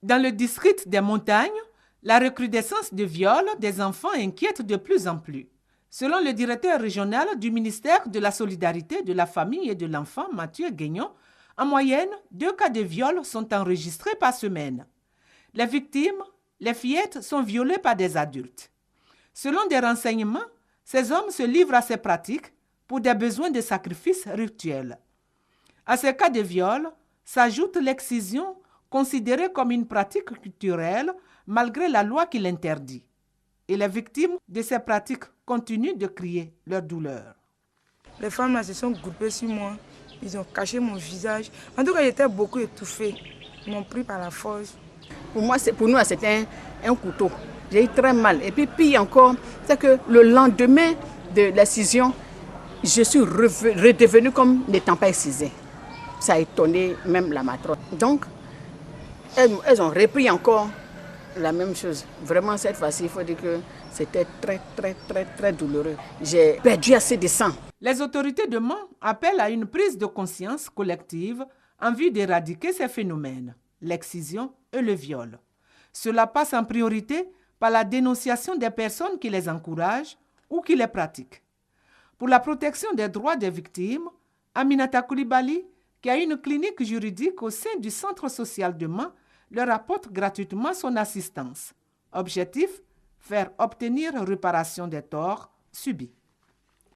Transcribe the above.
Dans le district des montagnes, la recrudescence de viols des enfants inquiète de plus en plus. Selon le directeur régional du ministère de la Solidarité, de la Famille et de l'Enfant, Mathieu Guignon, en moyenne, 2 cas de viol sont enregistrés par semaine. Les victimes, les fillettes, sont violées par des adultes. Selon des renseignements, ces hommes se livrent à ces pratiques pour des besoins de sacrifice rituels. À ces cas de viol s'ajoute l'excision, considérée comme une pratique culturelle malgré la loi qui l'interdit. Et les victimes de ces pratiques continuent de crier leur douleur. Les femmes là se sont groupées sur moi, ils ont caché mon visage. En tout cas, j'étais beaucoup étouffée. Ils m'ont pris par la force. Pour nous, c'était un couteau. J'ai eu très mal. Et puis pire encore, c'est que le lendemain de l'excision, je suis redevenue comme n'étant pas excisée. Ça a étonné même la matrone. Donc, elles ont repris encore la même chose. Vraiment, cette fois-ci, il faut dire que c'était très douloureux. J'ai perdu assez de sang. Les autorités de Mans appellent à une prise de conscience collective en vue d'éradiquer ces phénomènes, l'excision et le viol. Cela passe en priorité par la dénonciation des personnes qui les encouragent ou qui les pratiquent. Pour la protection des droits des victimes, Aminata Koulibaly, qui a une clinique juridique au sein du Centre social de Mans, leur apporte gratuitement son assistance. Objectif, faire obtenir réparation des torts subis.